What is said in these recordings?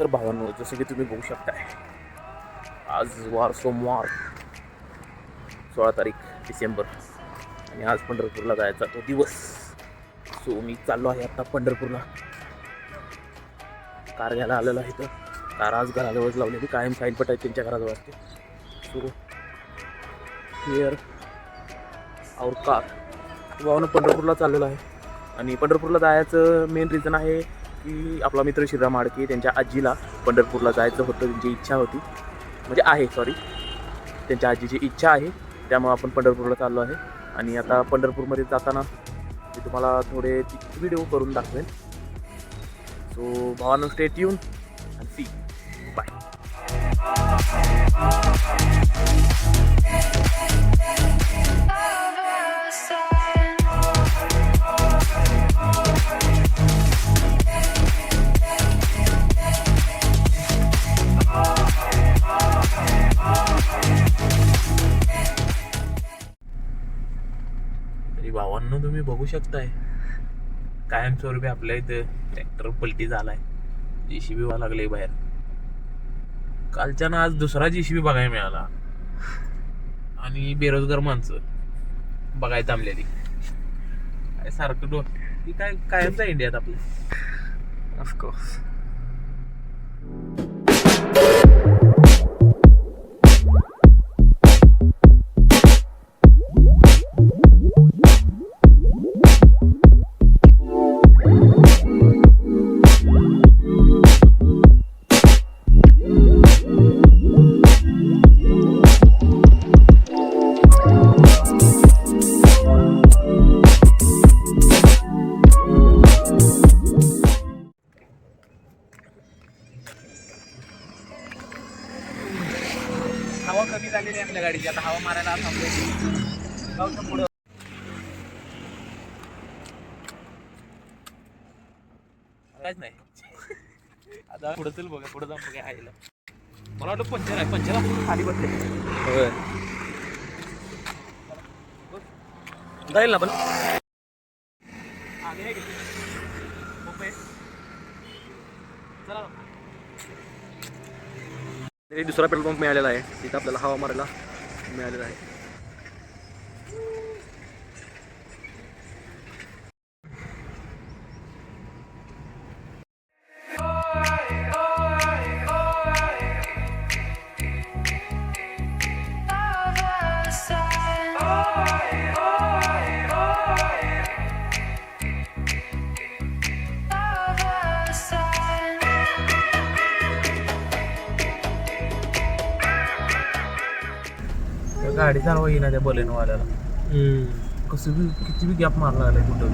तर भावांनो, जसं की तुम्ही बघू शकताय, आज वार सोमवार 16 तारीख डिसेंबर आणि आज पंढरपूरला जायचा तो दिवस. सो मी चाललो आहे आता पंढरपूरला. कार घ्यायला आलेलो आहे. तर कार आज घराजवळच लावलेली, कायम साईन पट आहे त्यांच्या घराजवळ असते. So here our car. भावानं पंढरपूरला चाललेलो आहे आणि पंढरपूरला जायचं मेन रिझन आहे की आपला मित्र श्रीराम आडके त्यांच्या आजीला पंढरपूरला जायचं होतं, त्यांची इच्छा होती, म्हणजे आहे सॉरी, त्यांच्या आजीची इच्छा आहे, त्यामुळे आपण पंढरपूरला चाललो आहे. आणि आता पंढरपूरमध्ये जाताना मी तुम्हाला थोडे व्हिडिओ करून दाखवेन. सो भावांनो, स्टे ट्यून आणि सी बाय. भावांनो, तुम्ही बघू शकताय कायमस्वरूपी आपल्या इथे ट्रॅक्टर पलटी झालाय, JCB व्हायला लागले बाहेर. कालच्यानं आज दुसरा JCB बघायला मिळाला आणि बेरोजगार माणसं बघायला थांबलेली. काय सारखं ही काय कायमचा इंडियात आपल्या. ऑफकोर्स हवा कमी झालेली आहे आपल्या गाडीची. आता हवा मारायला थांबलो पुढं. काहीच नाही. आता पुढं चल बघा, पुढं जाऊन बघा आईला. मला वाटतं पंचर आहे, पंचरला खाली बसले. जाईल ना पण चला. दुसरा पेट्रोल पंप मिळालेला आहे, तिथं आपल्याला हवा मारायला मिळालेला आहे. गाडी चालवा येईना त्या बलेनो वाल्याला. कसं बी किती बी गॅप मारला लागलाय कुठं.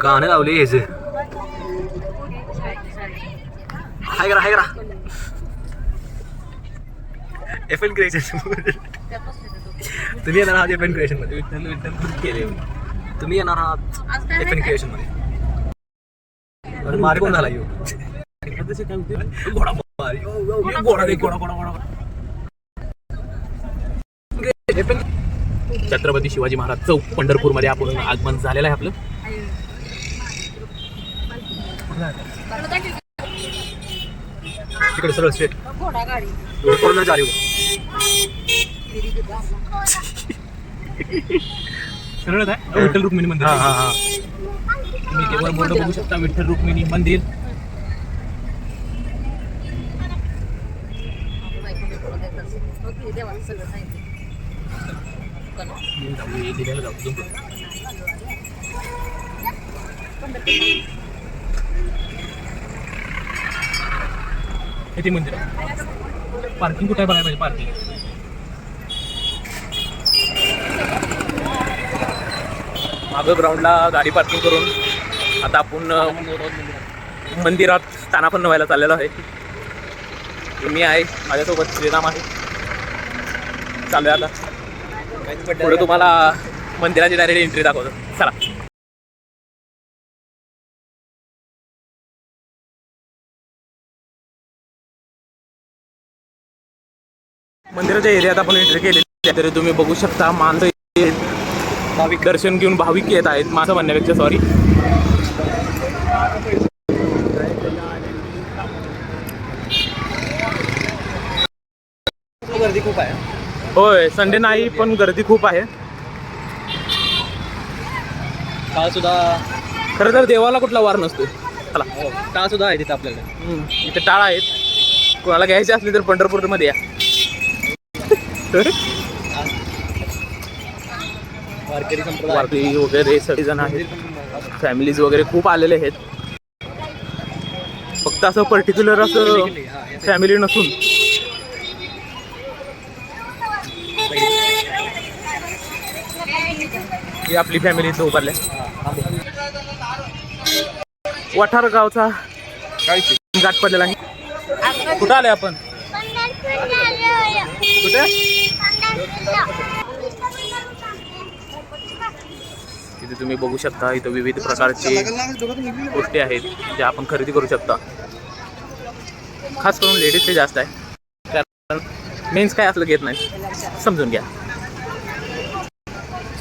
गाणं लावले ह्याचे. हाय करा, हाय करा. FN creation. तुम्ही येणार आहात FN क्रिएशन मध्ये. केले तुम्ही येणार आहात FN क्रिएशन मध्ये. मारे कोण झाला येऊ घोडा घोडा रे घोडा घोडा घोडा. छत्रपती शिवाजी महाराज चौक पंढरपूरमध्ये आपण आगमन झालेलं आहे आपलं. तिकडे सरळ स्ट्रेट पूर्ण चालू. सरळ आहे विठ्ठल रुक्मिणी मंदिर. हा हा, तुम्ही केवळ बोर्ड बघू शकता, विठ्ठल रुक्मिणी मंदिर. दिलेलं जाऊ किती मंदिर पार्किंग कुठे बघायला पाहिजे पार्किंग. मागं ग्राउंडला गाडी पार्किंग करून आता आपण मंदिरात स्थानापन्न व्हायला चाललेलो आहे. मी आहे, माझ्यासोबत श्रीराम आहे. चालू आहे आता पुढे तुम्हाला मंदिराची डायरेक्ट एंट्री दाखवतो. चला. मंदिराच्या एरियात आपण एंट्री केलेली तरी तुम्ही बघू शकता माणसं भाविक दर्शन घेऊन भाविक येत आहेत. माणसं म्हणण्यापेक्षा सॉरी. गर्दी खूप आहे. होय, संडे नाही पण गर्दी खूप आहे. टाळ सुद्धा खरं तर देवाला कुठला वार नसतो. चला. टाळ सुद्धा आहे तिथं आपल्याकडे. इथे टाळ आहेत. कोणाला घ्यायचे असले तर पंढरपूरमध्ये या. वारकरी संप्रदाय वारकरी वगैरे सगळेजण आहेत. फॅमिलीज वगैरे खूप आलेले आहेत. फक्त असं पर्टिक्युलर असं फॅमिली नसून ही आपली फॅमिली इथं उभारल्या. वठार गावचा गाठ पडलेला आहे. कुठं आले आपण? कुठे? इथे तुम्ही बघू शकता. इथं विविध प्रकारचे गोष्टी आहेत ज्या आपण खरेदी करू शकता. खास करून लेडीजचे जास्त आहे, कारण मेन्स काय असलं घेत नाही. समजून घ्या.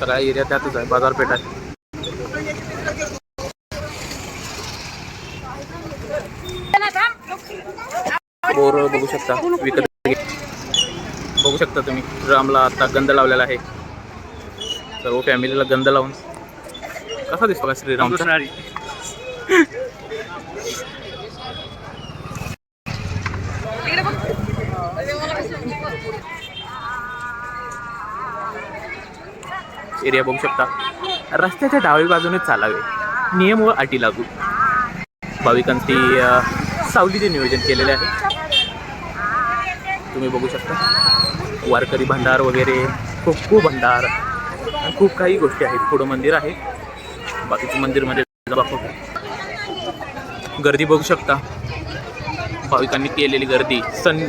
सगळ्या एरिया त्यातच आहे. बाजारपेठ आहे. बोर बघू शकता विकत. बघू शकता तुम्ही रामला आता गंध लावलेला आहे. सर्व फॅमिलीला गंध लावून कसा दिसतो का श्रीराम? एरिया बघू शकता. रस्त्याच्या डावी बाजूने चालावे, नियम व अटी लागू. भाविकांची सावलीचे नियोजन केलेले आहे. तुम्ही बघू शकता. वारकरी भंडार वगैरे खूप भंडार खूप काही गोष्टी आहेत. पुढं मंदिर आहे. बाकीच्या मंदिरमध्ये गर्दी बघू शकता. भाविकांनी केलेली गर्दी.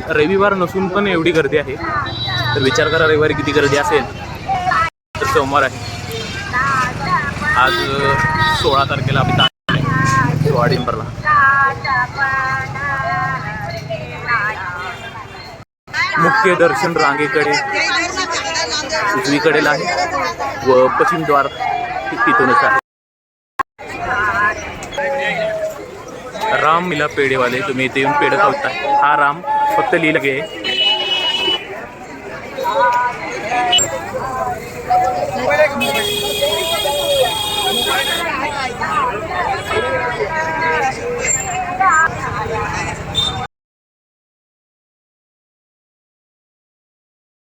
रविवार नसून पण एवढी गर्दी आहे. तर विचार करा रविवारी किती गर्दी असेल. तर सोमवार आहे. आज 16 तारखेला आम्ही 16 डिसेंबरला. मुख्य दर्शन रांगेकडे उजवीकडेला आहे व पश्चिम द्वार तिथूनच आहे. राम मिला पेढेवाले. तुम्ही इथे येऊन पेढे खावताय. हा राम फक्त लिहिलंगे.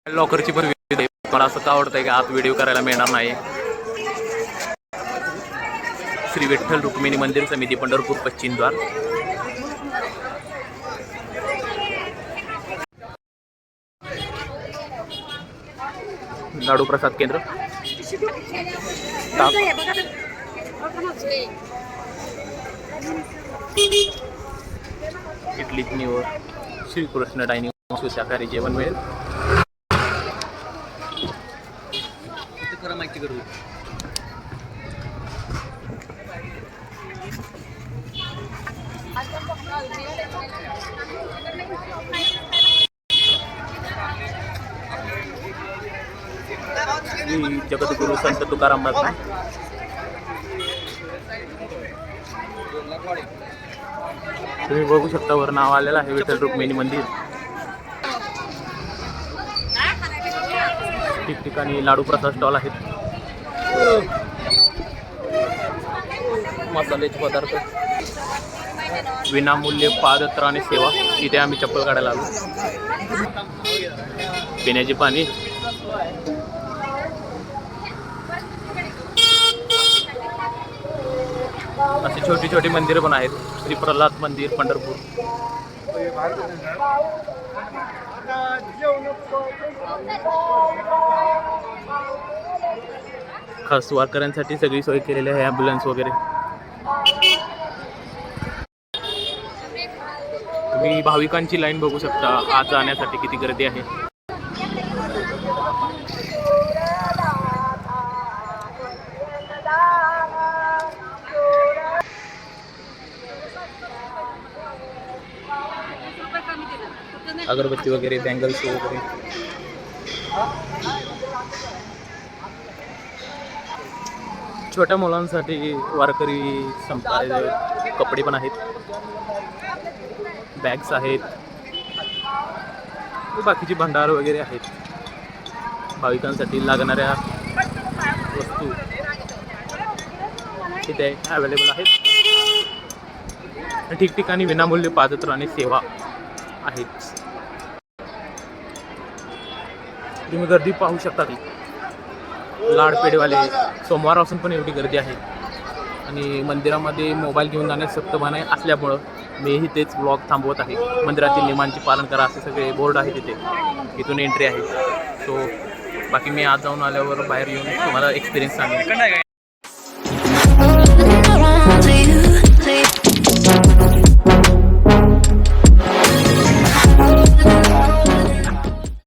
लॉकरची पण मला असं का आवडतंय की आत व्हिडिओ करायला मिळणार नाही. श्री विठ्ठल रुक्मिणी मंदिर समिती पंढरपूर पश्चिम द्वार. लाडू प्रसाद केंद्र. इडली व श्रीकृष्ण डायनिंग शाकाहारी जेवण मिळेल. माहिती करू. जगद्गुरु संत तुकाराम महाराज. तुम्ही बघू शकता वर नाव आलेलं आहे विठ्ठल रुक्मिणी मंदिर. ठिकठिकाणी लाडू प्रसाद स्टॉल आहेत. मसाल्याचे पदार्थ, विनामूल्य पादत्र आणि सेवा. इथे आम्ही चप्पल काढायला आलो. पिण्याचे पाणी. अशी छोटी छोटी मंदिरं पण आहेत. श्री प्रल्हाद मंदिर पंढरपूर. खास वारकऱ्यांसाठी सगळी सोय केलेली आहे, ॲम्ब्युलन्स वगैरे. तुम्ही भाविकांची लाईन बघू शकता आत जाण्यासाठी किती गर्दी आहे. अगरबत्ती वगैरे, बँगल्स वगैरे. छोट्या मुलांसाठी वारकरी कपडे पण आहेत, बॅग्स आहेत, बाकीची भंडार वगैरे आहेत. भाविकांसाठी लागणाऱ्या वस्तू तिथे अवेलेबल आहेत. ठिकठिकाणी विनामूल्य पादत्र आणि सेवा आहेत. तुम्ही गर्दी पाहू शकता की लाडपेढेवाले सोमवारपासून पण एवढी गर्दी आहे. आणि मंदिरामध्ये मोबाईल घेऊन जाण्यास सक्त मनाई असल्यामुळं मीही तेच ब्लॉग थांबवत आहे. मंदिरातील नियमांचे पालन करा असे सगळे बोर्ड आहे तिथे, इथून एंट्री आहे. सो बाकी मी आज जाऊन आल्यावर बाहेर येऊन तुम्हाला एक्सपिरियन्स सांगेन.